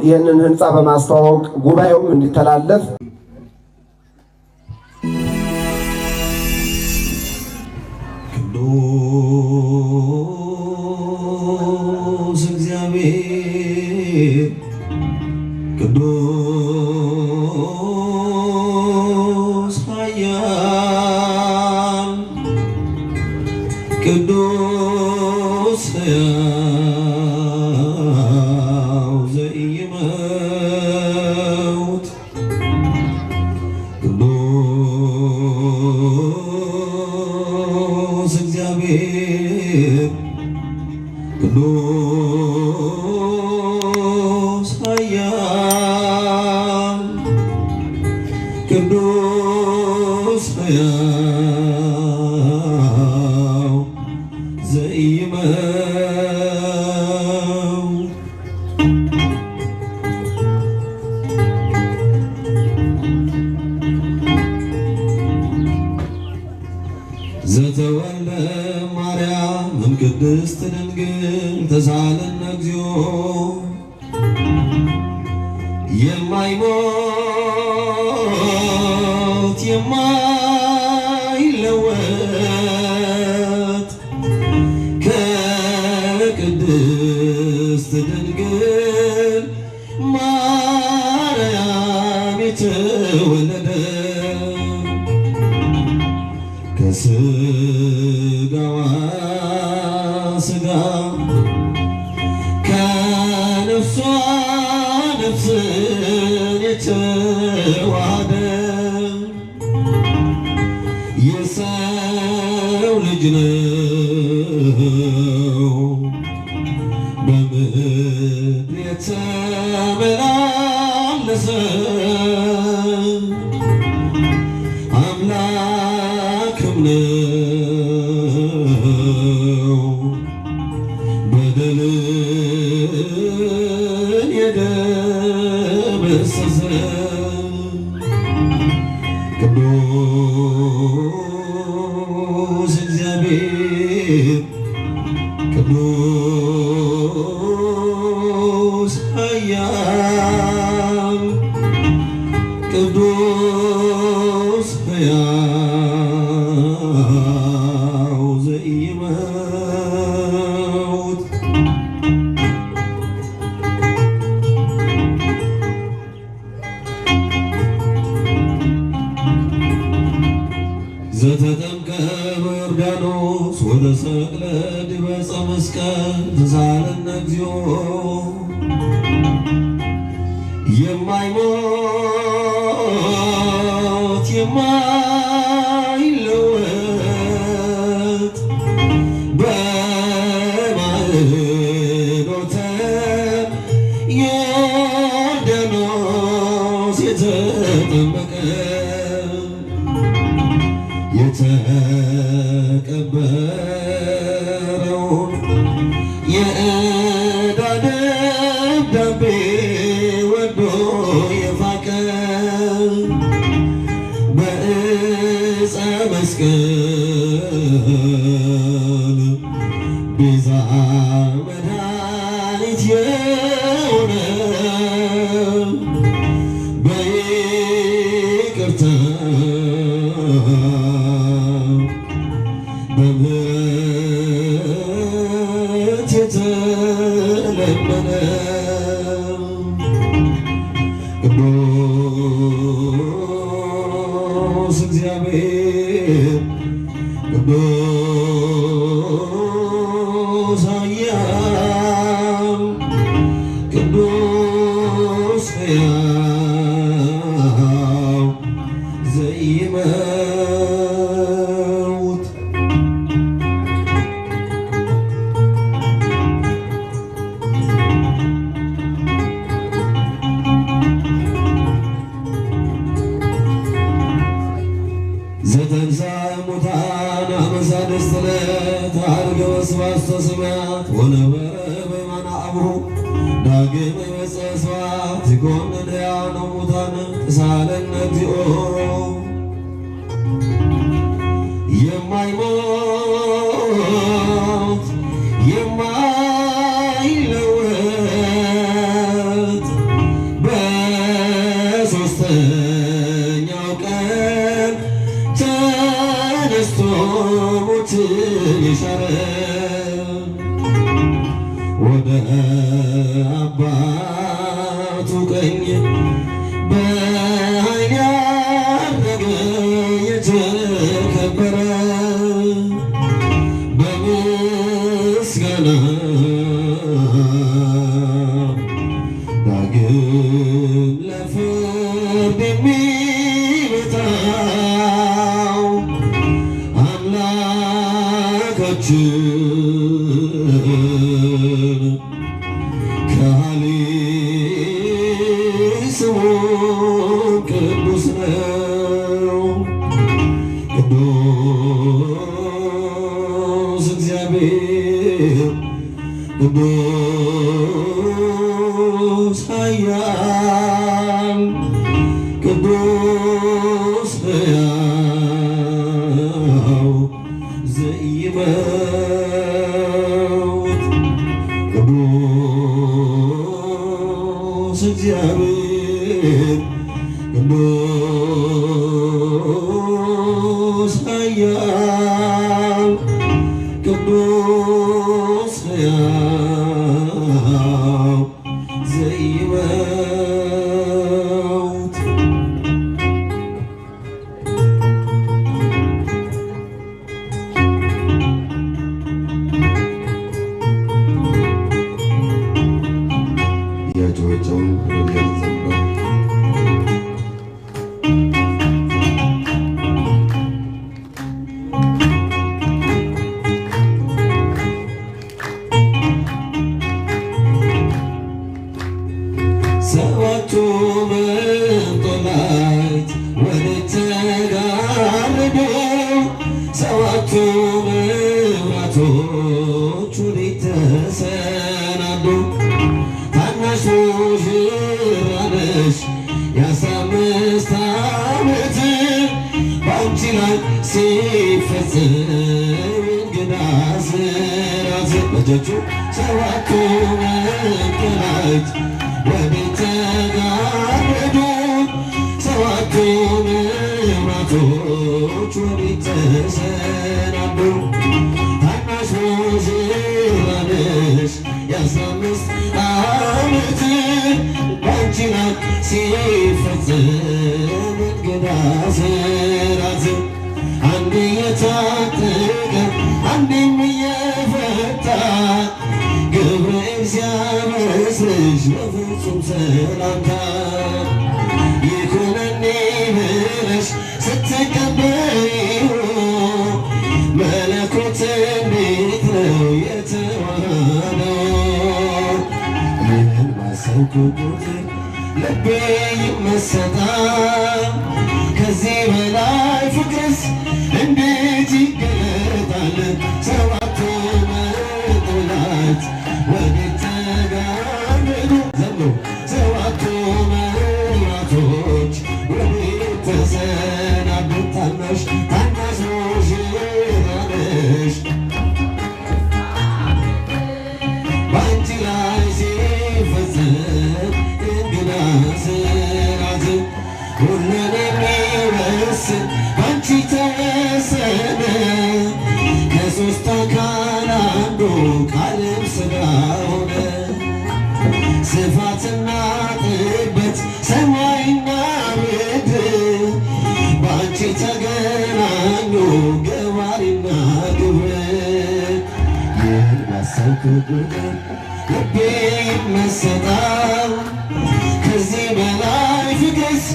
ይህንን ህንፃ በማስተዋወቅ ጉባኤውም እንዲተላለፍ ቅዱስ እግዚአብሔር ቅዱስ ኃያል ቅዱስ ሕያው ዘኢይመውት ቅዱስ እግዚአብሔር ቅዱስ ኃያል ቅዱስ ሕያው ዘኢይመውት ዘተወልደ ማርያም እምቅድስት ድንግል ተሳለነ እግዚኦ የማይሞት የማይለወጥ ከቅድስት ድንግል ማርያም የተወለደ ከስጋዋ ስጋ ከነፍሷ ነፍስን የተዋሃደ የሰው ልጅ ነው በምድር የተመላለሰ አምላክም ነው በደልን የደመሰሰ ቅዱስ እግዚአብሔር ቅዱስ ኃያል ቅዱስ ሕያው ዘኢይመውት ዘተጠምቀ በዮርዳኖስ ወተሰቅለ ዲበ ዕፀ መስቀል ተሳለነ እግዚኦ የማይሞት የማይለወጥ በማዕዶተ ዮርዳኖስ የተጠመቀ የተቀበረውን የዕዳ ደብዳቤ ወዶ የፋቀ በዕፀ መስቀል ቤዛ መድኃኒት የሆነ በይቅርታ በምሕረት የተለመነ ቅዱስ እግዚአብሔር ቅዱስ ኃያል ቅዱስ ሕያው ዘኢይመውት ዘተንሣእ እሙታን አመ ሣድስት ዕለት ዐርገ ወስብሐት ሰማያት ወነበረ በየማነ አብሩ ዳግም ይመጽእ ስብሐት ይኰንን ሕያዋነ ወሙታነ ተሳሃለነ እግዚኦ የማይሞት የማይለወጥ ወደ አባቱ ቀኝ በኃይል ያረገ የተከበረ በምስጋና ዳግም ለፍርድ የሚመጣው አምላካችን ከሃሊ ስሙ ቅዱስ ነው። ቅዱስ እግዚአብሔር ቅዱስ ኃያል ቅዱስ ሕያው ዘኢይመውት ቅዱስ እግዚአብሔር ቅዱስ ኃያል ቅዱስ ሕያው ዘኢይመውት ያጆቸውን ወዲያዘምራ ሰባቱ መንጦላዕት ወደ ተጋረደው ሰባቱ መብራቶች ወዴት ተሰናዱ? ታናሽ ሙሽራ ነሽ የ15 ዓመት በአንቺ ላይ ሲፈጸም እንግዳ ሥርዓት በእጆቹ ሰባቱ መንጦላዕት ወዴት ተጋረዱ? ሰባቱ መብራቶች ወዴት ተሰናዱ? ታናሽ ሙሽራ ነሽ የ15 ዓመት በአንቺ ላይ ሲፈጸም እንግዳ ሥርዓት አንድ የታጠቀ አንድም የፈታ ገብርኤል ሲያበስርሽ በፍጹም ሰላምታ ይኩነኒ ብለሽ ስትቀበይው መለኮት እንዴት ነው የተዋሃደው? ይህን ባሰብኩ ቁጥር ልቤ ይመሰጣል። ከዚህ በላይ ፍቅርስ እንዴት ይገለጣል? ሰባቱ መንጦላዕት ወዴት ተጋረዱ? ዘምሩ ሰባቱ መብራቶች ወዴት ተሰናዱ? ታናሽ ሙሽራ ነሽ በአንቺ ላይ ሲፈጸም እንግዳ ሥርዓት ሁሉን የሚወስን በአንቺ ተወሰነ። ከሦስት አካል አንዱ ቃልም ሥጋ ሆነ። ስፋትና ጥበት ሰማይና ምድር በአንቺ ተገናኙ ገባሪና ግብር። ይህን ባሰብኩ ቁጥር ልቤ ይመሰጣል። ከዚህ በላይ ፍቅርስ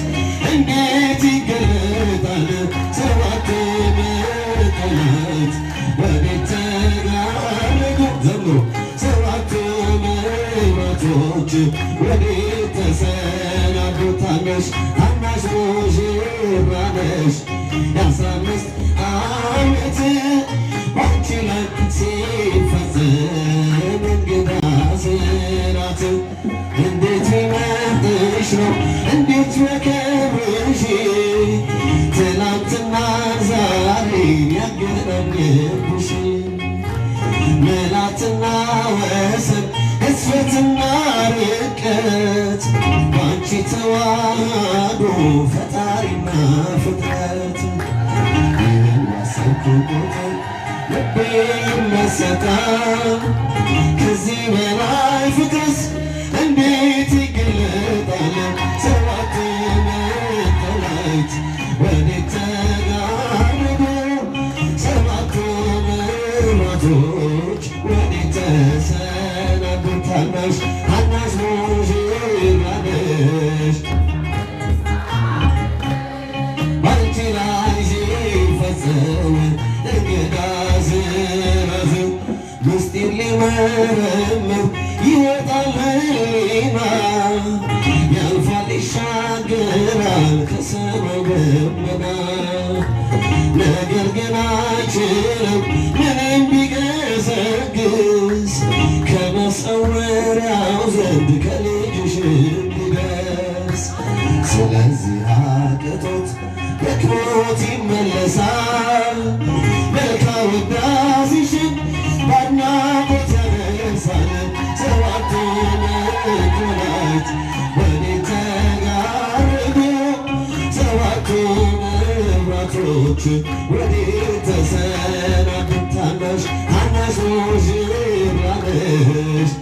እንዴት ይገለጣል? ሰባቱ መንጦላዕት ወዴት ተጋረዱ? ዘምሩ ሰባቱ መብራቶች ወዴት ተሰናዱ? ታናሽ ሙሽራ ነሽ የ15 ዓመት በአንቺ ላይ ሲፈጸም እንግዳ ሥርዓት እንዴት ቢመርጥሽ ነው እንዴት ቢያከብርሽ ትናንትና ዛሬን ያገናኘብሽ መላትና ወሰን ግዝፈትና ርቀት በአንቺ ተዋህዶ ፈጣሪና ፍጥረት ይህን ባሰብኩ ቁጥር ልቤ ይመሰጣል። ከዚህ በላይ ፍቅርስ እንዴት ይገለጣል? ሰባት መላእክት ወዴት ተጋረዱ? ሰባቱ መላእክቶች ወዴት ተሰናዱ? ታናሽ ሙሽራ ነሽ ባንቺ ላይ ሲፈጸም እንግዳ ዝናብ ምስጢር ሊመረምር ይወጣል ሕሊና ያልፋል ይሻገራል ከሰማይ ደመና ነገር ግን አይችልም ምንም ቢገሰግስ ከመሰወሪያው ዘንድ ከልጅሽ እንዲደርስ ስለዚህ አቅቶት ደክሞት ይመለሳል መልካም ውዳሴሽን በአድናቆት ያነሳል ሰባቱ መላእክት ወዴት ተጋረዱ ሰባቱ መብራቶች ወዴት ተሰናዱ ታናሽ ሙሽራ ነሽ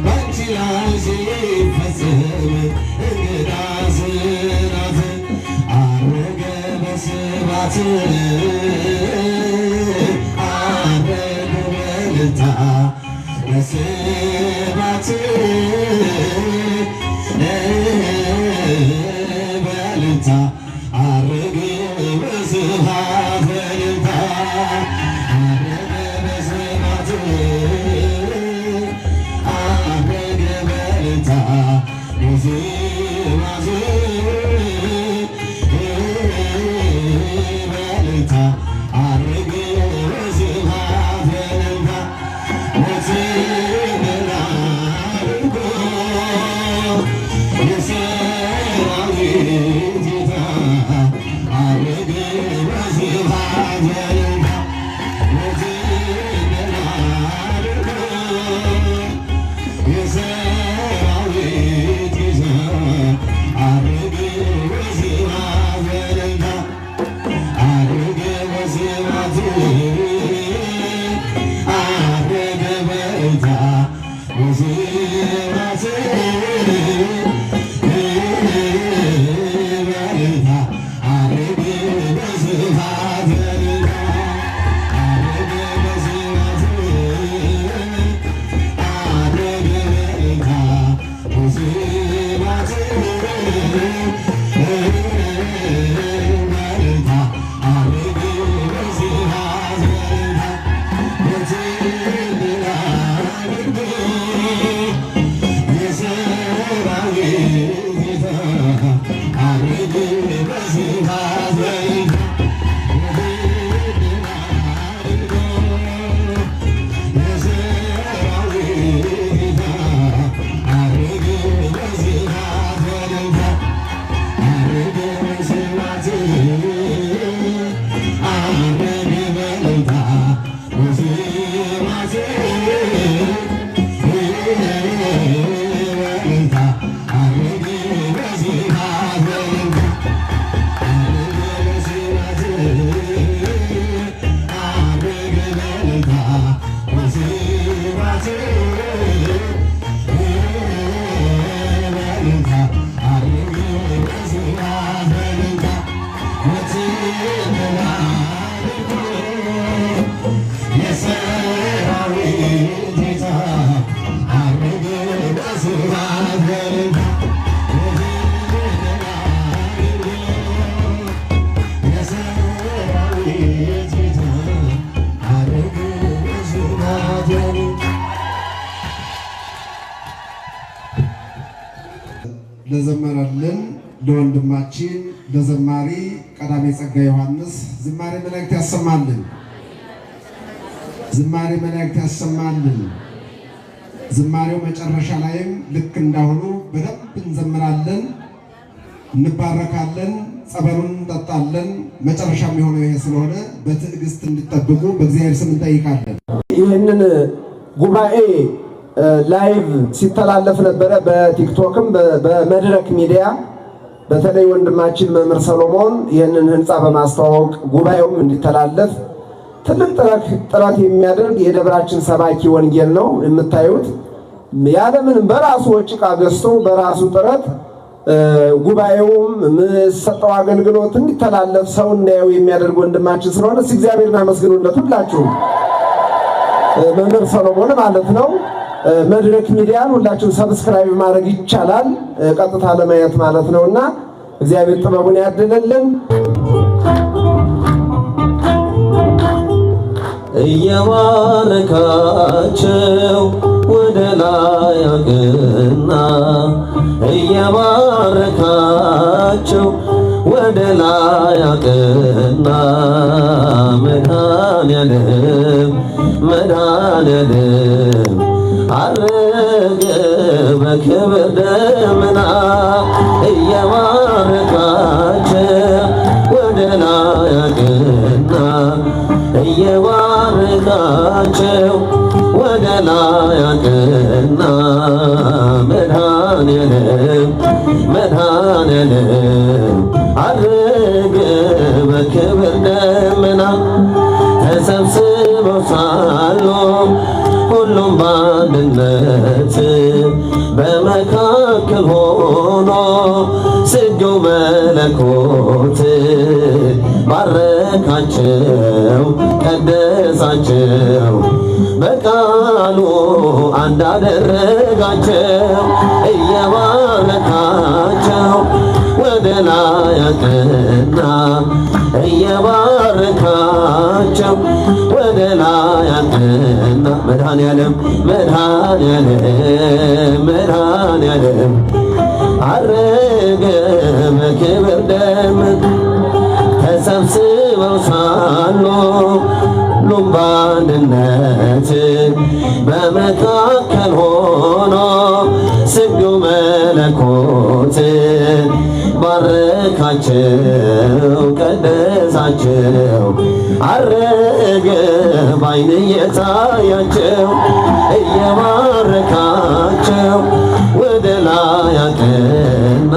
ባንቺ ላይ ሲፈጸም እንግዳ ዝናብ አረገ በስባት አረገ በልታ በስባት በልታ አረገ በስባት በልታ አረገ በስባት አረገ በልታ በስባት በልታ አረገ በስባት በልታ ሞትን አድርጎ የሰራዊት ጌታ አረገ በስባት በልታ ሞትን አድርጎ የሰራዊት ጌታ አረገ በስባት በልታ አረገ በስባት አረገ በልታ በስባት በልታ አረገ በስባት በልታ አረገ በስባት አረገ በልታ በስባት በልታ አረገ በስባት በልታ ሞትን አድርጎ የሰራዊት ጌታ አረገ በስባት በልታ ሞትን አድርጎ የሰራዊት ጌታ አረገ በስባት በልታ አረገ በስባት አረገ በልታ በስባት በልታ አረገ በስባት በልታ አረገ በስባት አረገ በልታ በስባት በልታ አረገ በስባት በልታ ሞትን አድርጎ የሰራዊት ጌታ አረገ በስባት በልታ ሞትን አድርጎ የሰራዊት ጌታ አረገ በስባት በልታ ለዘመረልን ለወንድማችን ለዘማሪ ቀዳሜ ጸጋ ዮሐንስ ዝማሬ መላእክት ያሰማልን። ዝማሬ መላእክት ያሰማልን። ዝማሬው መጨረሻ ላይም ልክ እንዳሁኑ በደንብ እንዘምራለን፣ እንባረካለን፣ ጸበሉን እንጠጣለን። መጨረሻ የሚሆነው ይሄ ስለሆነ በትዕግስት እንድትጠብቁ በእግዚአብሔር ስም እንጠይቃለን። ይህንን ጉባኤ ላይቭ ሲተላለፍ ነበረ በቲክቶክም በመድረክ ሚዲያ በተለይ ወንድማችን መምህር ሰሎሞን ይህንን ህንፃ በማስተዋወቅ ጉባኤውም እንዲተላለፍ ትልቅ ጥረት የሚያደርግ የደብራችን ሰባኪ ወንጌል ነው የምታዩት። ያለምንም በራሱ ወጪ ዕቃ ገዝቶ በራሱ ጥረት ጉባኤውም የሚሰጠው አገልግሎት እንዲተላለፍ ሰው እንዲያየው የሚያደርግ ወንድማችን ስለሆነ እግዚአብሔርን አመስግኑለት ሁላችሁም። መምህር ሰሎሞን ማለት ነው። መድረክ ሚዲያን ሁላችሁም ሰብስክራይብ ማድረግ ይቻላል፣ ቀጥታ ለማየት ማለት ነውና እግዚአብሔር ጥበቡን ያድልልን። እየባረካቸው ወደ ላይ አቅና እየባረካቸው ወደ ላይ አቅና መድኃኔዓለም መድኃኔዓለም አረገ በክብር ደመና እየባረካቸው ወደ ላይ አቅና እየባረካቸው ወደ ላይ አቅና መድኃኔዓለም መድኃኔዓለም አረገ በክብር ደመና ተሰብስበው ሳሉ ሁሉም በአንድነት በመካከል ሆኖ ስጁው መለኮት ባረካቸው ቀደሳቸው በቃሉ አንድ አደረጋቸው እየባረካቸው ወደ ላይ አቅና እየባረካቸው ወደ ላይ አቅና መድኃኔዓለም መድኃኔዓለም መድኃኔዓለም አረገ በክብር ደመና ተሰብስበው ሳሉ ሁሉም በአንድነት በመካከል ሆኖ ስጁው መለኮት ባረካቸው ቀደሳቸው አረገ ባይን እየታያቸው እየባረካቸው ወደ ላይ አቅና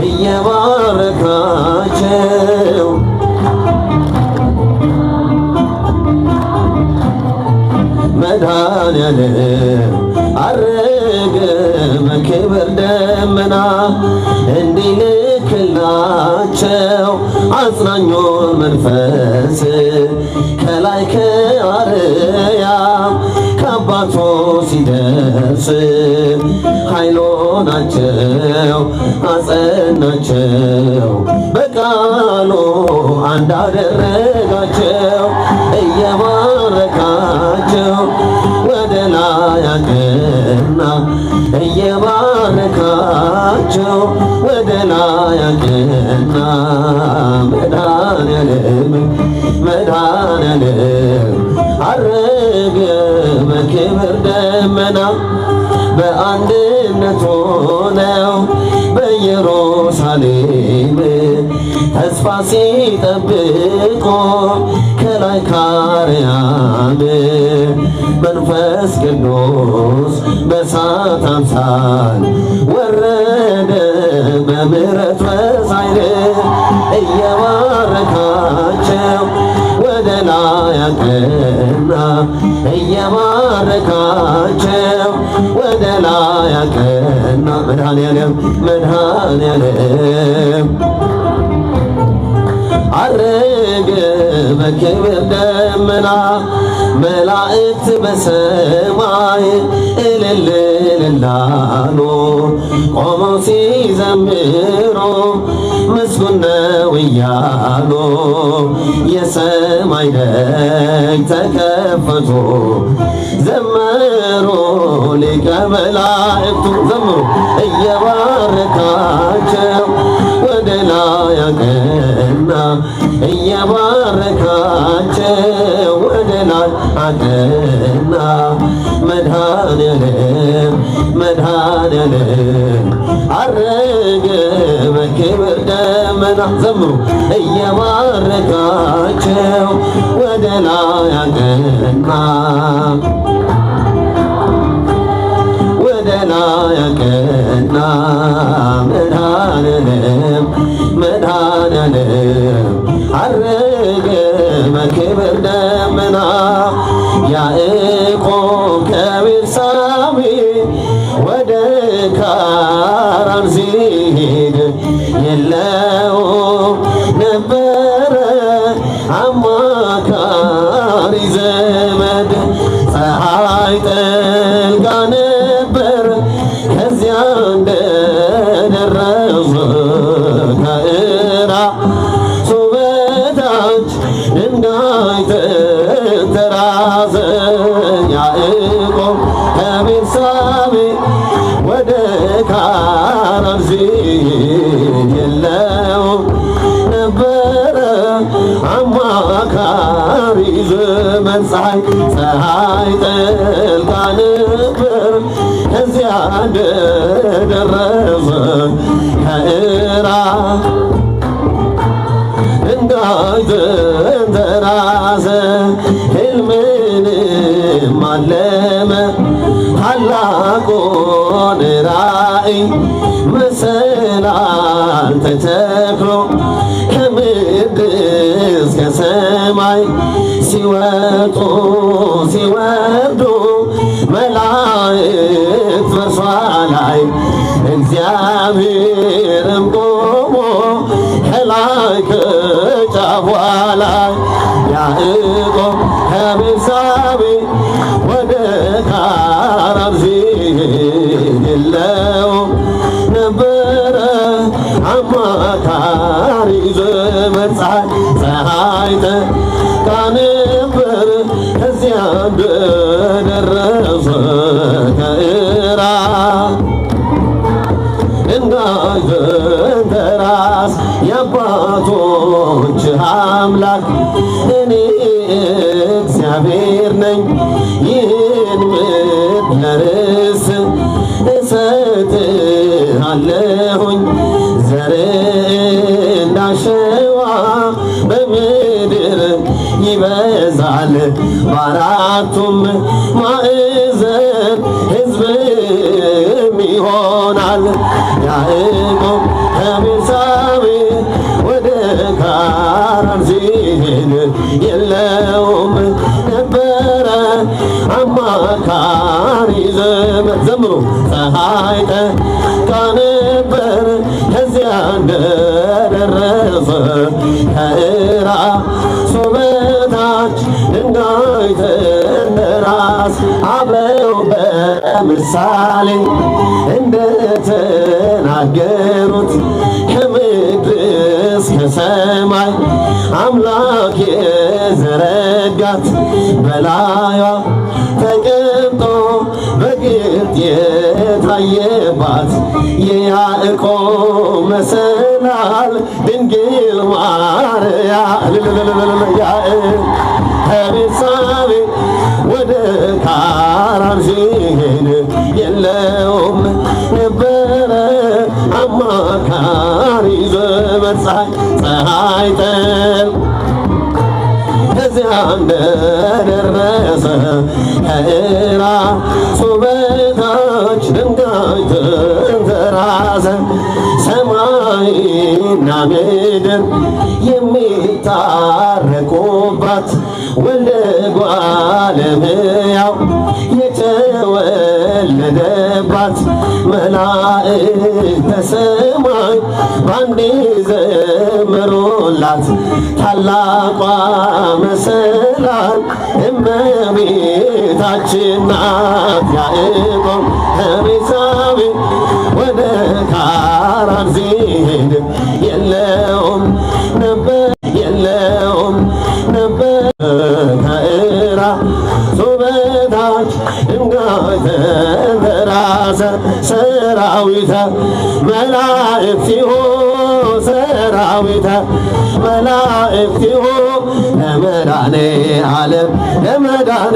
እየባረካቸው መድኃኔዓለም አረገ በክብር ደመና እንዲልክላቸው አጽናኙን መንፈስ ከላይ ከአርያም ከአባቱ ሲደርስ ኃይል ሆናቸው አጸናቸው በቃሉ አንድ አደረጋቸው እየባረካቸው ወደ ላይ አቅና እየባረካቸው ወደ ላይ አቅና መድኃኔዓለም መድኃኔዓለም አረገ በክብር ደመና በአንድነት ሆነው በኢየሩሳሌም ተስፋ ሲጠብቁ ከላይ ከአርያም መንፈስ ቅዱስ በእሳት አምሳል ወረደ በምሕረት በኃይል እየባረካቸው ወደ ላይ አቅና እየባረካቸው ወደ ላይ አቅና መድኃኔዓለም መድኃኔዓለም አረገ በክብር ደመና መላእክት በሰማይ እልል እልል አሉ ቆመው ሲዘምሩ ምስጉን ነው እያሉ የሰማይ ደጅ ተከፈቱ ዘመሩ ሊቀ መላእክቱ ዘምሩ እየባረካቸው ወደ ላይ አቅና እየባረካቸው ወደ ላይ አቅና መድኃኔዓለም መድኃኔዓለም አረገ በክብር ደመና ዘምሩ እየባረካቸው ወደ ላይ አቅና ወደ ላይ አቅና መድኃኔዓለም ደመና ያዕቆብ ከቤርሳቤ ወደ ካራን ሲሄድ የለውም ነበረ አማካሪ ዘመድ ፀሐይ ጠልቃ ነበር ከዚያ እንደደረሰ ከእራሱ በታች ድንጋይ ተንተራሰ ያዕቆብ ከቤርሳቤ ወደ ካራን ሲሄድ የለውም ነበረ አማካሪ ዘመድ ፀሐይ ጠልቃ ነበር ከዚያ እንደደረሰ ከእራሱ ድንጋይ ተንተራሰ ሕልምንም አለመ ታላቁን ራእይ መሰላል ተተክሎ ከምድር እስከ ሰማይ ሲወጡ ሲወርዱ መላእክት በእርሷ ላይ እግዚአብሔርም ቆሞ ከላይ ከጫፏ ላይ ያዕቆብ ከቤርሳቤ ወደ ካራን ሲሄድ የለውም ነበረ አማካሪ ዘመድ ፀሐይ ጠልቃ ነበር ከዚያ እንደደረሰ ከእራሱ ድንጋይ ተንተራሰ የአባቶች አምላክ እኔ እግዚአብሔር ነኝ ይህን ምድር ለርስት እሰጥሃለሁኝ ዘርህ እንዳሸዋ በምድር ይበዛል በአራቱም ማዕዘን ሕዝብም ይሆናል ያዕቆብ ከቤርሳቤ ወደ ካራን ሲሄድ የለውም ነበረ አማካሪ ዘመድ ዘምሩ ፀሐይ ጠልቃ ነበር ከዚያ እንደደረሰ ከእራሱ በታች ድንጋይ ተንተራሰ አበው በምሳሌ እንደተናገሩት ከምድር እስከ ሰማይ አምላክ የዘረጋት በላዩዋ ተቀምጦ በግልጥ የታየባት የያዕቆብ መሰላል ድንግል ማርያም ከቤርሳቤ ወደ ካራን ሲሄድ የለውም ነበረ አማካሪ ዘመድ ፀሐይ ጠልቃ ከዚያ እንደደረሰ ከእራሱ በታች ድንጋይ ተንተራሰ ሰማይና ምድር የሚታረቁባት ወልደ እጓለ እመሕያው የተወለደባት መላእክተ ሰማይ ባንዴ ዘመሩላት ታላቋ መሰላል እመቤታችን ናት። ያዕቆብ ከቤርሳቤ ወደ ካራን ሲሄድ የለውም ነበር ከእራሱ በታች ድንጋይ ተንተራሰ ሰራዊተ መላእክቲሁ ለመድኃኔ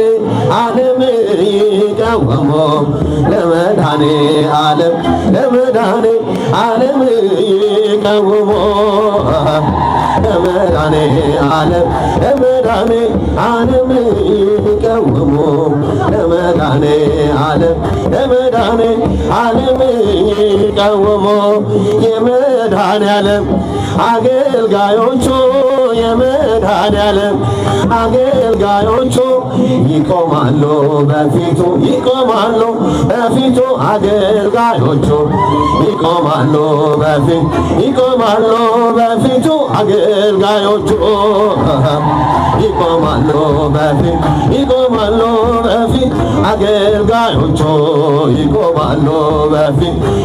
ዓለም ይቀወሙ ለመድኃኔ ዓለም ይቀወሙ ለመድኃኔ ዓለም ይቀወሙ ለመድኃኔ ዓለም ይቀወሙ የመድኃኔ ዓለም አገልጋዮቹ የመድኃኔዓለም አገልጋዮቹ ይቆማሉ በፊቱ ይቆማሉ በፊቱ አገልጋዮቹ ይቆማሉ በፊቱ አገልጋዮቹ ይቆማሉ በፊት አገልጋዮቹ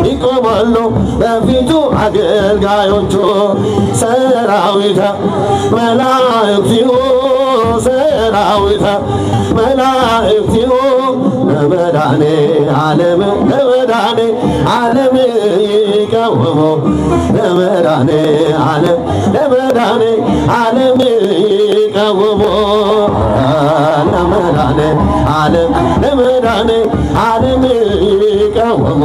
ይቆማሉ በፊቱ አገልጋዮቹ ሰራዊተ መላእክቲሁ ለመድኃኔዓለም ይቀውሙ ለመድኃኔዓለም ይቀውሙ ለመድኃኔዓለም ይቀውሙ ይቀውሙ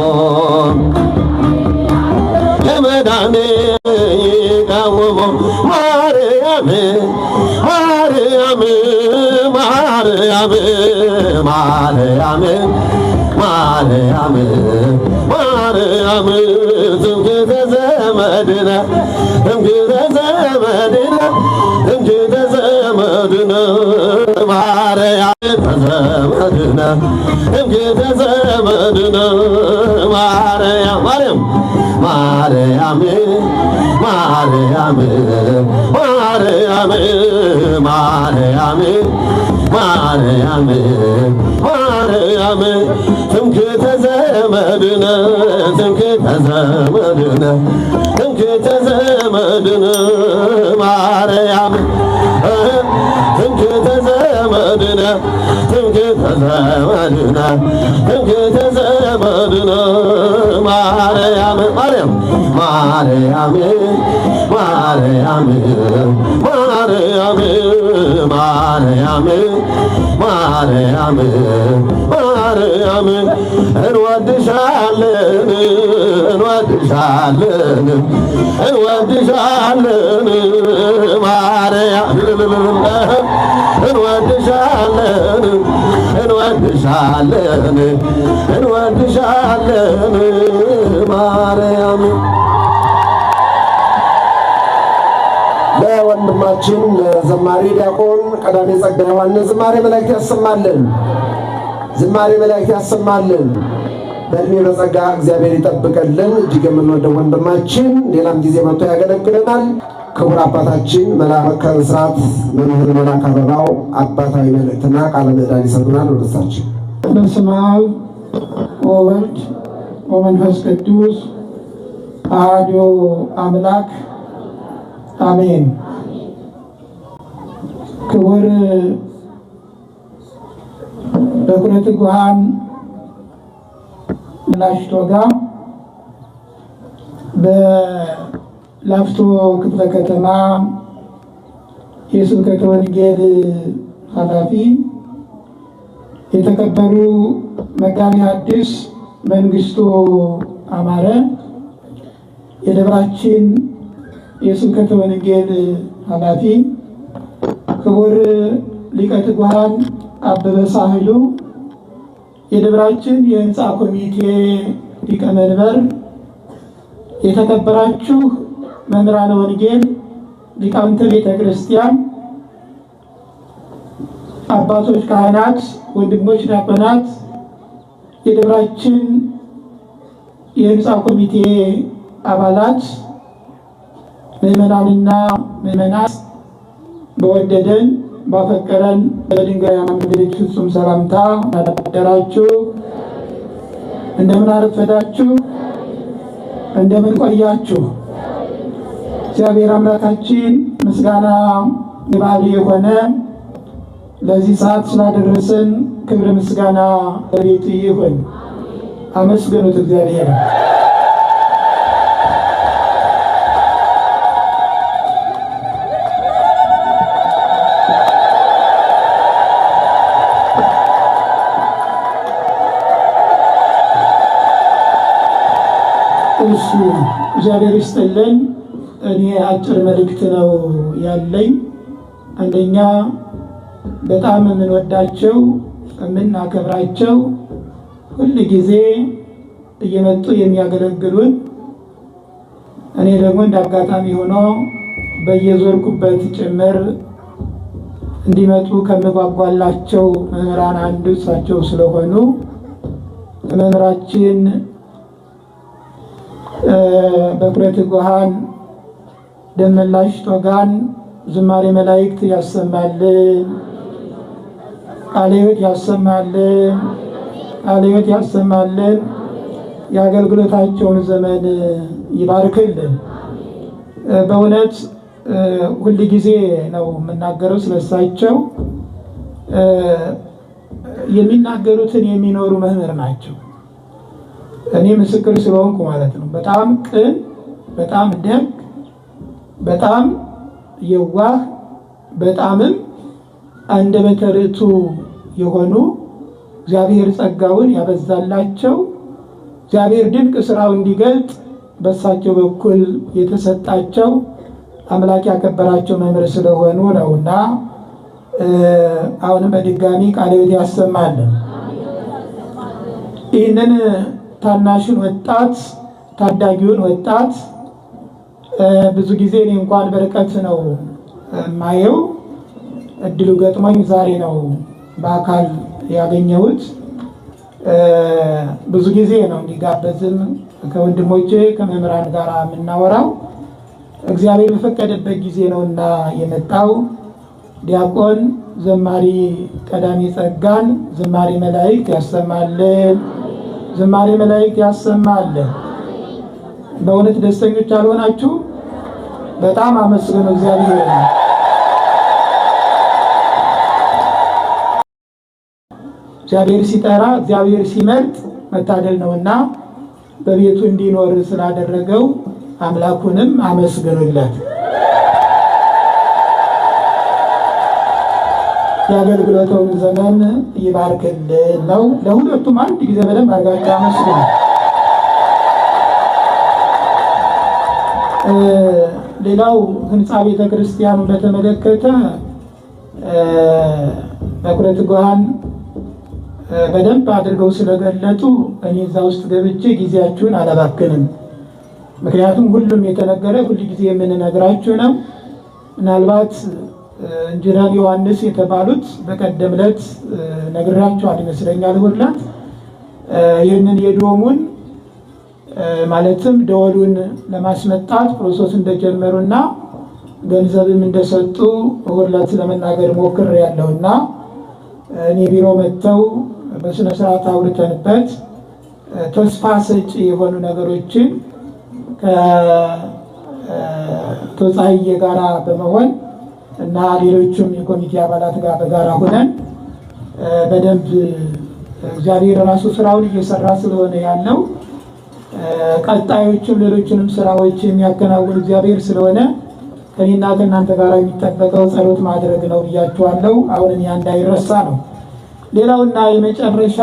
ማርያም ትምክህተ ዘመድነ ትምክህተ ዘመድነ ማርያም ትምክህተ ዘመድነ ማርያም እንወድሻለን ማርያም። ለወንድማችን ለዘማሪ ዲያቆን ቀዳሜ ጸጋ ዮሐንስ ዝማሬ መላእክት ያሰማልን። በእድሜ በጸጋ እግዚአብሔር ይጠብቀልን። እጅግ የምንወደው ወንድማችን ሌላም ጊዜ መጥቶ ያገለግለናል። ክቡር አባታችን መልአከ ብስራት መምህር መልአከ አበባው አባታዊ መልእክትና ቃለ ምዕዳን ይሰጡናል። ወደሳችን በስመ አብ ወወልድ ወመንፈስ ቅዱስ አሐዱ አምላክ አሜን። ክቡር በኩረ ትጉሃን ላሽቶጋ በላፍቶ ክፍለ ከተማ የስብከተ ወንጌል ኃላፊ፣ የተከበሩ መጋቢ ሐዲስ መንግስቱ አማረ የደብራችን የስብከተ ወንጌል ኃላፊ፣ ክቡር ሊቀ ትጉሃን አበበ ሳህሉ የደብራችን የህንፃ ኮሚቴ ሊቀመንበር፣ የተከበራችሁ መምህራነ ወንጌል፣ ሊቃውንተ ቤተ ክርስቲያን፣ አባቶች ካህናት፣ ወንድሞች ዲያቆናት፣ የደብራችን የህንፃ ኮሚቴ አባላት፣ ምዕመናንና ምዕመናት በወደደን ባፈቀረን በድንጋይ አምልክ ፍጹም ሰላምታ አደራችሁ። እንደምን አረፈዳችሁ? እንደምን ቆያችሁ? እግዚአብሔር አምላካችን ምስጋና ግባሪ የሆነ ለዚህ ሰዓት ስላደረሰን ክብር ምስጋና ለቤቱ ይሁን። አመስግኑት እግዚአብሔር። እሺ እግዚአብሔር ይስጥልን። እኔ አጭር መልእክት ነው ያለኝ። አንደኛ በጣም የምንወዳቸው የምናከብራቸው ሁል ጊዜ እየመጡ የሚያገለግሉን፣ እኔ ደግሞ እንደ አጋጣሚ ሆኖ በየዞርኩበት ጭምር እንዲመጡ ከመጓጓላቸው መምህራን አንዱ እሳቸው ስለሆኑ መምህራችን በኩረ ትጉሃን ደመላሽ ቶጋን ዝማሬ መላእክት ያሰማልን፣ ቃለ ሕይወት ያሰማልን፣ ቃለ ሕይወት ያሰማልን። የአገልግሎታቸውን ዘመን ይባርክልን። በእውነት ሁል ጊዜ ነው የምናገረው ስለሳቸው። የሚናገሩትን የሚኖሩ መምህር ናቸው። እኔ ምስክር ስለሆንኩ ማለት ነው። በጣም ቅን፣ በጣም ደግ፣ በጣም የዋህ፣ በጣምም አንደበተ ርቱዕ የሆኑ እግዚአብሔር ጸጋውን ያበዛላቸው እግዚአብሔር ድንቅ ስራው እንዲገልጥ በሳቸው በኩል የተሰጣቸው አምላክ ያከበራቸው መምህር ስለሆኑ ነውና አሁንም በድጋሚ ቃለ ሕይወት ያሰማልን። ይህንን ታናሹን ወጣት ታዳጊውን ወጣት ብዙ ጊዜ እኔ እንኳን በርቀት ነው ማየው፣ እድሉ ገጥሞኝ ዛሬ ነው በአካል ያገኘሁት። ብዙ ጊዜ ነው እንዲጋበዝም ከወንድሞቼ ከመምህራን ጋር የምናወራው። እግዚአብሔር በፈቀደበት ጊዜ ነውና የመጣው። ዲያቆን ዘማሪ ቀዳሚ ጸጋን ዝማሬ መላእክት ያሰማልን፣ ዝማሬ መላእክት ያሰማልን። በእውነት ደስተኞች አልሆናችሁ? በጣም አመስግኑ እግዚአብሔር። እግዚአብሔር ሲጠራ እግዚአብሔር ሲመርጥ መታደል ነውና በቤቱ እንዲኖር ስላደረገው አምላኩንም አመስግኑለት። የአገልግሎቱን ዘመን ይባርክልን ነው። ለሁለቱም አንድ ጊዜ በደንብ አድርጋችሁ አመስግኑ። ሌላው ህንፃ ቤተ ክርስቲያኑ በተመለከተ በኩረ ትጉሃን በደንብ አድርገው ስለገለጡ እኔ እዛ ውስጥ ገብቼ ጊዜያችሁን አላባክንም። ምክንያቱም ሁሉም የተነገረ ሁሉ ጊዜ የምንነግራችሁ ነው። ምናልባት ኢንጂነር ዮሐንስ የተባሉት በቀደም ዕለት ነግራችኋል ይመስለኛል። ሁላት ይህንን የዶሙን ማለትም ደወሉን ለማስመጣት ፕሮሰስ እንደጀመሩና ገንዘብም እንደሰጡ ሁላት ለመናገር ሞክሬያለሁና እኔ ቢሮ መጥተው በስነ ስርዓት አውርተንበት ተስፋ ሰጪ የሆኑ ነገሮችን ከቶጻዬ ጋራ በመሆን እና ሌሎችም የኮሚቴ አባላት ጋር በጋራ ሆነን በደንብ እግዚአብሔር ራሱ ስራውን እየሰራ ስለሆነ ያለው ቀጣዮችም ሌሎችንም ስራዎች የሚያከናውን እግዚአብሔር ስለሆነ ከኔና ከእናንተ ጋር የሚጠበቀው ጸሎት ማድረግ ነው ብያችኋለሁ። አሁን ያ እንዳይረሳ ነው። ሌላውና የመጨረሻ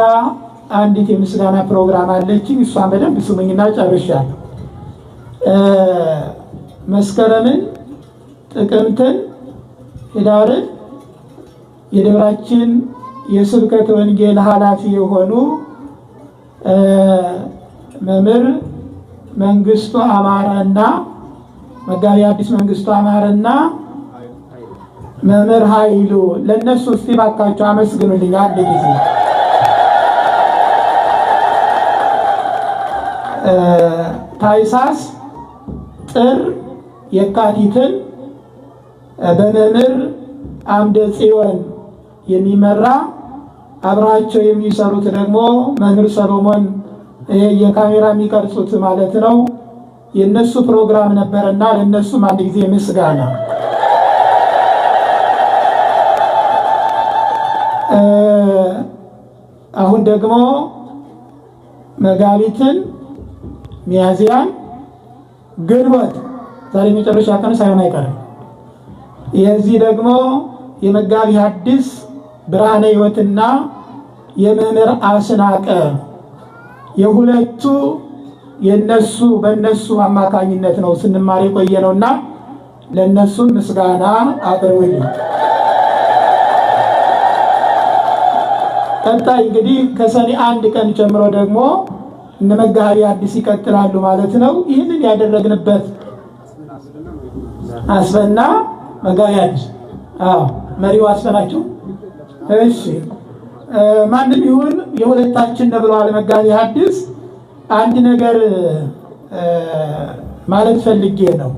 አንዲት የምስጋና ፕሮግራም አለችኝ። እሷን በደንብ ስሙኝና ጨርሻለሁ። መስከረምን፣ ጥቅምትን፣ ኅዳርን የደብራችን የስብከተ ወንጌል ኃላፊ የሆኑ መምህር መንግስቱ አማረና መጋቢ አዲስ መንግስቱ አማረና መምህር ኃይሉ ለነሱ እስቲ ባካችሁ አመስግኑልኝ አንድ ጊዜ። ታኅሳስ፣ ጥር፣ የካቲትን በመምህር አምደ ጽዮን የሚመራ አብራቸው የሚሰሩት ደግሞ መምህር ሰሎሞን የካሜራ የሚቀርጹት ማለት ነው የነሱ ፕሮግራም ነበርና ለነሱም አንድ ጊዜ ምስጋና። አሁን ደግሞ መጋቢትን፣ ሚያዝያን፣ ግንቦት ዛሬ መጨረሻ ቀን ሳይሆን አይቀርም። የዚህ ደግሞ የመጋቢ ሐዲስ ብርሃነ ሕይወትና የመምህር አስናቀ የሁለቱ የነሱ በነሱ አማካኝነት ነው ስንማር የቆየ ነውና ለነሱ ምስጋና አቅርቡልኝ። ቀጣይ እንግዲህ ከሰኔ 1 ቀን ጀምሮ ደግሞ እነ መጋቢ ሐዲስ ይቀጥላሉ ማለት ነው። ይህንን ያደረግንበት አስበና መጋቢ ሐዲስ መሪው አስበናቸው። እሺ ማንም ይሁን የሁለታችን ነው ብለዋል መጋቢ ሐዲስ። አንድ ነገር ማለት ፈልጌ ነው።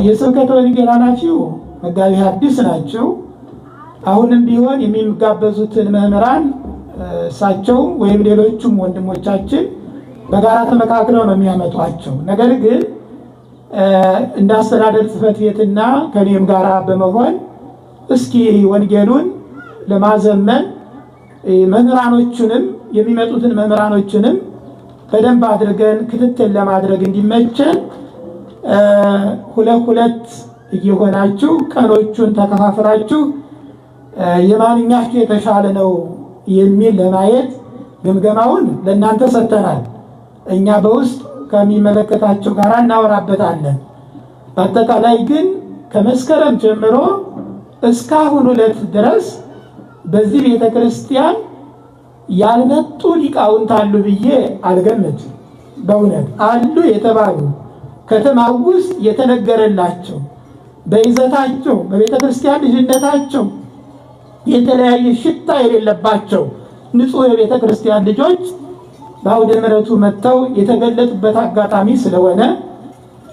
የስብከተ ወንጌል ኃላፊው መጋቢ ሐዲስ ናቸው። አሁንም ቢሆን የሚጋበዙትን መምህራን እሳቸው ወይም ሌሎቹም ወንድሞቻችን በጋራ ተመካክረው ነው የሚያመጧቸው። ነገር ግን እንደ አስተዳደር ጽሕፈት ቤትና ከኔም ጋራ በመሆን እስኪ ወንጌሉን ለማዘመን መምህራኖቹንም የሚመጡትን መምህራኖቹንም በደንብ አድርገን ክትትል ለማድረግ እንዲመቸን ሁለት እየሆናችሁ ቀኖቹን ተከፋፍላችሁ የማንኛችሁ የተሻለ ነው የሚል ለማየት ግምገማውን ለእናንተ ሰጥተናል። እኛ በውስጥ ከሚመለከታቸው ጋር እናወራበታለን። በአጠቃላይ ግን ከመስከረም ጀምሮ እስካሁን ዕለት ድረስ በዚህ ቤተ ክርስቲያን ያልመጡ ሊቃውንት አሉ ብዬ አልገምትም። በእውነት አሉ የተባሉ ከተማው ውስጥ የተነገረላቸው በይዘታቸው በቤተ ክርስቲያን ልጅነታቸው የተለያየ ሽታ የሌለባቸው ንጹህ የቤተ ክርስቲያን ልጆች በአውደ ምሕረቱ መጥተው የተገለጡበት አጋጣሚ ስለሆነ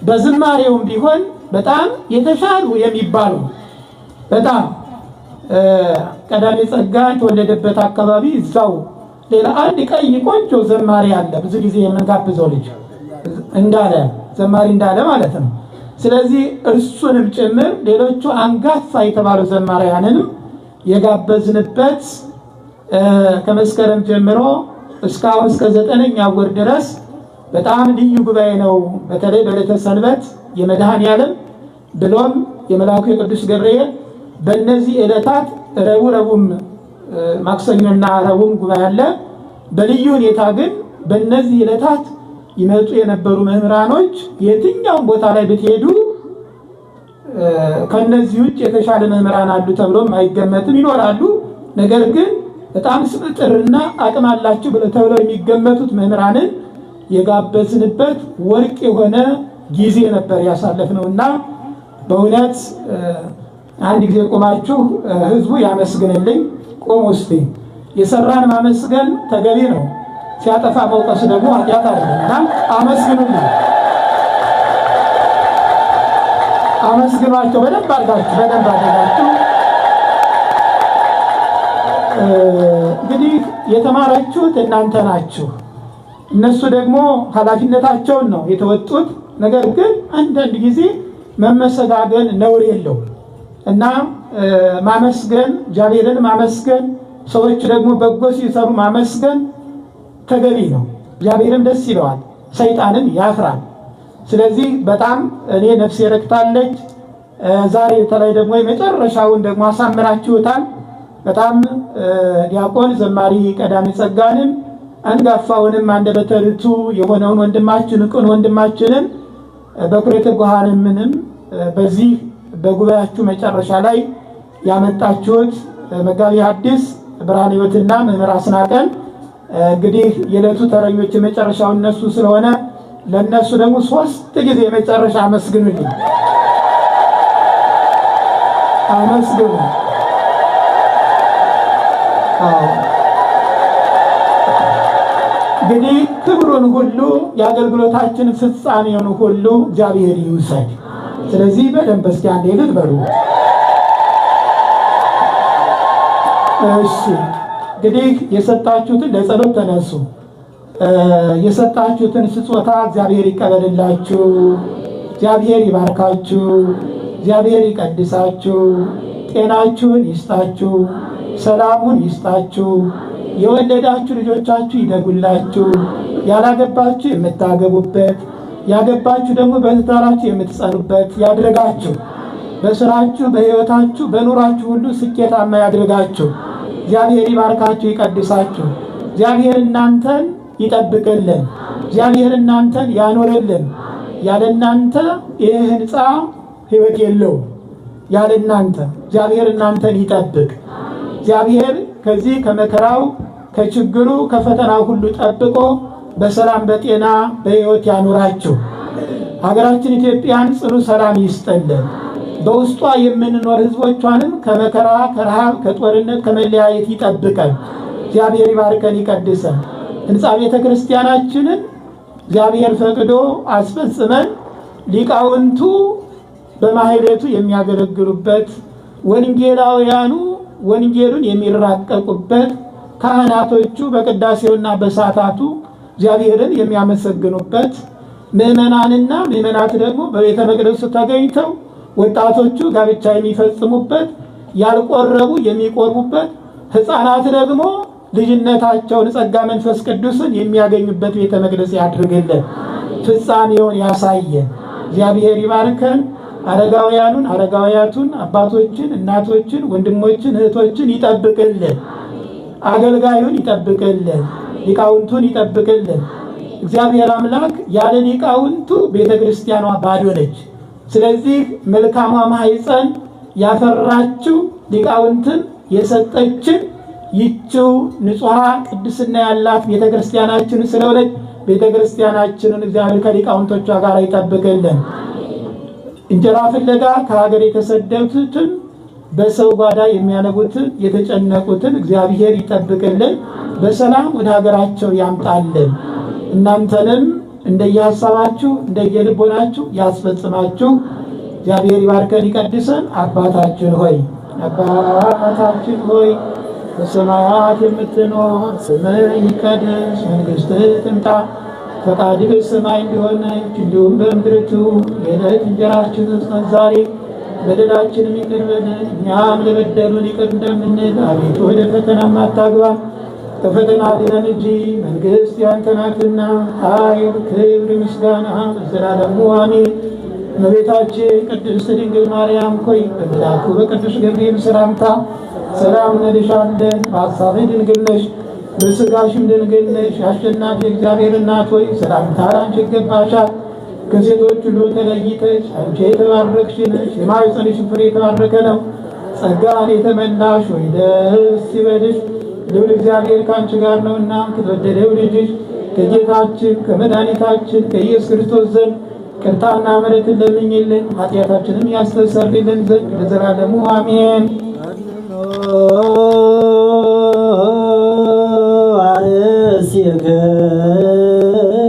በዝማሬውም ቢሆን በጣም የተሻሉ የሚባሉ በጣም ቀዳሜ ጸጋ የተወለደበት አካባቢ እዛው ሌላ አንድ ቀይ ቆንጆ ዘማሪ አለ። ብዙ ጊዜ የምንጋብዘው ልጅ እንዳለ ዘማሪ እንዳለ ማለት ነው። ስለዚህ እርሱንም ጭምር ሌሎቹ አንጋፋ የተባሉ ዘማሪያንንም የጋበዝንበት ከመስከረም ጀምሮ እስካሁን እስከ 9ኛው ወር ድረስ በጣም ልዩ ጉባኤ ነው። በተለይ በዕለተ ሰንበት የመድኃኔዓለም ብሎም የመልአኩ የቅዱስ ገብርኤል በእነዚህ ዕለታት ረቡዕም ማክሰኞና ረቡዕም ጉባኤ አለ። በልዩ ሁኔታ ግን በእነዚህ ዕለታት ይመጡ የነበሩ መምህራኖች የትኛውም ቦታ ላይ ብትሄዱ ከነዚህ ውጭ የተሻለ መምህራን አሉ ተብሎም አይገመትም። ይኖራሉ። ነገር ግን በጣም ስብጥርና አቅም አላቸው ተብለው የሚገመቱት መምህራንን የጋበዝንበት ወርቅ የሆነ ጊዜ ነበር ያሳለፍነውና በእውነት አንድ ጊዜ ቆማችሁ ህዝቡ ያመስግንልኝ። ቆም ውስጥ የሰራን ማመስገን ተገቢ ነው። ሲያጠፋ መውቀስ ደግሞ ኃጢአት አይደለምና አመስግኑልኝ። አመስግኗቸው በደንብ አድርጋችሁ። እንግዲህ የተማራችሁት እናንተ ናችሁ። እነሱ ደግሞ ኃላፊነታቸውን ነው የተወጡት። ነገር ግን አንዳንድ ጊዜ መመሰጋገን ነውር የለው እና ማመስገን፣ እግዚአብሔርን ማመስገን፣ ሰዎች ደግሞ በጎ ሲሰሩ ማመስገን ተገቢ ነው። እግዚአብሔርም ደስ ይለዋል፣ ሰይጣንም ያፍራል። ስለዚህ በጣም እኔ ነፍሴ ረክታለች። ዛሬ በተለይ ደግሞ የመጨረሻውን ደግሞ አሳምራችሁታል። በጣም ዲያቆን ዘማሪ ቀዳሜ ጸጋንም አንጋፋውንም አንደበተ ርቱዕ የሆነውን ወንድማችን ቅን ወንድማችንን በኩረ ትጉሃንም በዚህ በጉባኤያችሁ መጨረሻ ላይ ያመጣችሁት መጋቢ ሐዲስ ብርሃነ ሕይወትና መምህር አስናቀን እንግዲህ የዕለቱ ተረኞች የመጨረሻው እነሱ ስለሆነ ለነሱ ደግሞ 3 ጊዜ የመጨረሻ አመስግኑልኝ። አመስግኑ። እንግዲህ ክብሩን ሁሉ የአገልግሎታችን ፍጻሜውን ሁሉ እግዚአብሔር ይውሰድ። ስለዚህ በደንብ እስኪ አንዴ ልበሉ። እሺ እንግዲህ የሰጣችሁትን ለጸሎት ተነሱ። የሰጣችሁትን ስጦታ እግዚአብሔር ይቀበልላችሁ። እግዚአብሔር ይባርካችሁ። እግዚአብሔር ይቀድሳችሁ። ጤናችሁን ይስጣችሁ። ሰላሙን ይስጣችሁ። የወለዳችሁ ልጆቻችሁ ይደጉላችሁ። ያላገባችሁ የምታገቡበት፣ ያገባችሁ ደግሞ በትዳራችሁ የምትጸኑበት ያድርጋችሁ። በስራችሁ፣ በሕይወታችሁ፣ በኑራችሁ ሁሉ ስኬታማ ያድርጋችሁ። እግዚአብሔር ይባርካችሁ፣ ይቀድሳችሁ። እግዚአብሔር እናንተን ይጠብቅልን። እግዚአብሔር እናንተን ያኖርልን። ያለ እናንተ ይህ ሕንፃ ሕይወት የለውም። ያለ እናንተ እግዚአብሔር እናንተን ይጠብቅ። እግዚአብሔር ከዚህ ከመከራው ከችግሩ ከፈተናው ሁሉ ጠብቆ በሰላም በጤና በሕይወት ያኑራችሁ። ሀገራችን ኢትዮጵያን ጽኑ ሰላም ይስጠልን። በውስጧ የምንኖር ህዝቦቿንም ከመከራ፣ ከረሃብ፣ ከጦርነት፣ ከመለያየት ይጠብቀን። እግዚአብሔር ይባርከን ይቀድሰን። ህንፃ ቤተ ክርስቲያናችንን እግዚአብሔር ፈቅዶ አስፈጽመን ሊቃውንቱ በማህሌቱ የሚያገለግሉበት፣ ወንጌላውያኑ ወንጌሉን የሚራቀቁበት፣ ካህናቶቹ በቅዳሴውና በሰዓታቱ እግዚአብሔርን የሚያመሰግኑበት፣ ምዕመናንና ምዕመናት ደግሞ በቤተ መቅደሱ ተገኝተው ወጣቶቹ ጋብቻ የሚፈጽሙበት፣ ያልቆረቡ የሚቆርቡበት፣ ሕፃናት ደግሞ ልጅነታቸውን ጸጋ መንፈስ ቅዱስን የሚያገኙበት ቤተ መቅደስ ያድርግልን። ፍጻሜውን ያሳየን። እግዚአብሔር ይባርከን። አረጋውያኑን፣ አረጋውያቱን፣ አባቶችን፣ እናቶችን፣ ወንድሞችን፣ እህቶችን ይጠብቅልን። አገልጋዩን ይጠብቅልን። ሊቃውንቱን ይጠብቅልን። እግዚአብሔር አምላክ ያለ ሊቃውንቱ ቤተ ክርስቲያኗ ባዶ ነች። ስለዚህ መልካሟ ማኅፀን ያፈራችው ሊቃውንትን የሰጠችን ይህችው ንጹሐ ቅድስና ያላት ቤተ ክርስቲያናችን ስለሆነች ቤተ ክርስቲያናችንን እግዚአብሔር ከሊቃውንቶቿ ጋር ይጠብቅልን። እንጀራ ፍለጋ ከሀገር የተሰደዱትን በሰው ጓዳ የሚያነቡትን የተጨነቁትን እግዚአብሔር ይጠብቅልን። በሰላም ወደ ሀገራቸው ያምጣልን። እናንተንም እንደየሐሳባችሁ እንደየልቦናችሁ ያስፈጽማችሁ። እግዚአብሔር ይባርከን ይቀድሰን። አባታችን ሆይ በሰማያት የምትኖር ስምህ ይቀደስ፣ መንግሥትህ ትምጣ፣ ፈቃድህ በሰማይ እንደሆነች እንዲሁም በምድር ትሁን። የዕለት እንጀራችንን ስጠን ዛሬ፣ በደላችንን ይቅር በለን እኛም ለበደሉን ይቅር እንደምንል፣ አቤቱ ወደ ፈተና አታግባን ከፈተና አድነን እንጂ መንግሥት ያንተ ናትና፣ ኃይል፣ ክብር፣ ምስጋና ለዘላለሙ አሜን። እመቤታችን ቅድስት ድንግል ማርያም ሆይ በመልአኩ በቅዱስ ገብርኤል ሰላምታ ሰላም እንልሻለን። በሐሳብሽ ድንግል ነሽ፣ በሥጋሽም ድንግል ነሽ። አሸናፊ እግዚአብሔር እናት ሆይ ሰላምታ ላንቺ ይገባሻል። ከሴቶች ሁሉ ተለይተሽ አንቺ የተባረክሽ ነሽ፣ የማኅፀንሽ ፍሬ የተባረከ ነው። ጸጋን የተመላሽ ሆይ ደስ ይበልሽ፣ ልዑል እግዚአብሔር ከአንቺ ጋር ነውና ከተወደደው ልጅሽ ከጌታችን ከመድኃኒታችን ከኢየሱስ ክርስቶስ ዘንድ ይቅርታና ምሕረትን ለምኝልን ኃጢአታችንም ያስተሰርይልን ዘንድ ለዘላለሙ አሜን።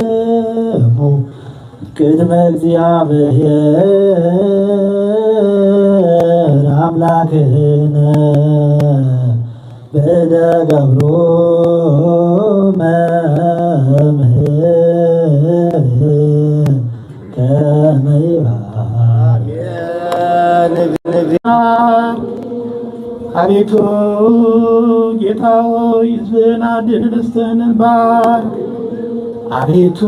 አርሴክሙ ቅድመ እግዚአብሔር አምላክነ በእደ ገብሮ መምህር ከመ አቤቱ ጌታ ሆይ ሕዝብህን አድን፣ ርስትህንም ባርክ። አቤቱ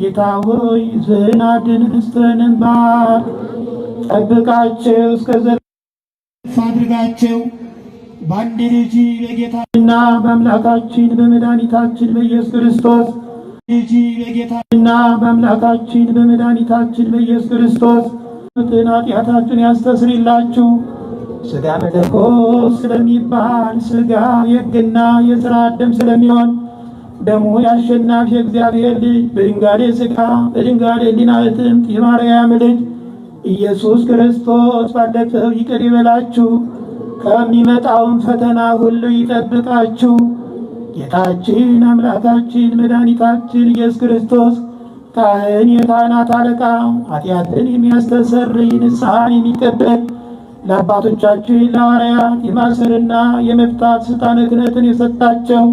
ጌታ ሆይ ሕዝብህን አድን፣ ርስትህንም ባርክ። ጠብቃቸው፣ እስከ ዘላለም አድርጋቸው። በአንድ ልጅ በጌታና በአምላካችን በመድኃኒታችን በኢየሱስ ክርስቶስ በኢየሱስ ክርስቶስ ኃጢአታችሁን ያስተስርይላችሁ። ሥጋ መለኮት ስለሚባል ሥጋ የሕግና የሥርዓት ደም ስለሚሆን ደሙ የአሸናፊ የእግዚአብሔር ልጅ በድንጋሌ ሥጋ በድንጋሌ ሕሊና እትምት የማርያም ልጅ ኢየሱስ ክርስቶስ ባለፈው ይቅር ይበላችሁ፣ ከሚመጣውን ፈተና ሁሉ ይጠብቃችሁ። ጌታችን አምላካችን መድኃኒታችን ኢየሱስ ክርስቶስ ካህን የካህናት አለቃ ኃጢአትን የሚያስተሰርይ ንስሐን የሚቀበል ለአባቶቻችን ለሐዋርያት የማሰርና የመፍታት ሥልጣነ ክህነትን የሰጣቸው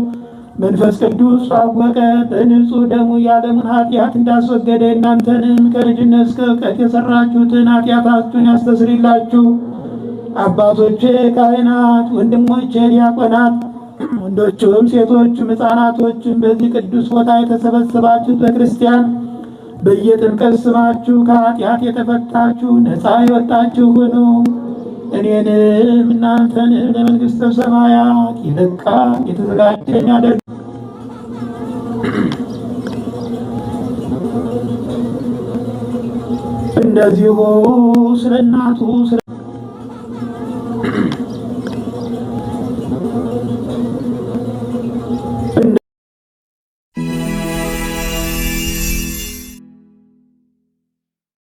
መንፈስ ቅዱስ ባወቀ በንጹሕ ደሙ የዓለምን ኃጢአት እንዳስወገደ እናንተንም ከልጅነት እስከ እውቀት የሠራችሁትን ኃጢአታችሁን ያስተስርይላችሁ። አባቶቼ ካህናት፣ ወንድሞቼ ዲያቆናት፣ ወንዶቹም ሴቶቹም ሕፃናቶችም በዚህ ቅዱስ ቦታ የተሰበሰባችሁት በክርስቲያን በየጥምቀት ስማችሁ ከኃጢአት የተፈታችሁ ነፃ የወጣችሁ ሁኑ። እኔንም እናንተንም ለመንግሥተ ሰማያት የበቃ የተዘጋጀን ያደርግ። እንደዚሁ ስለ እናቱ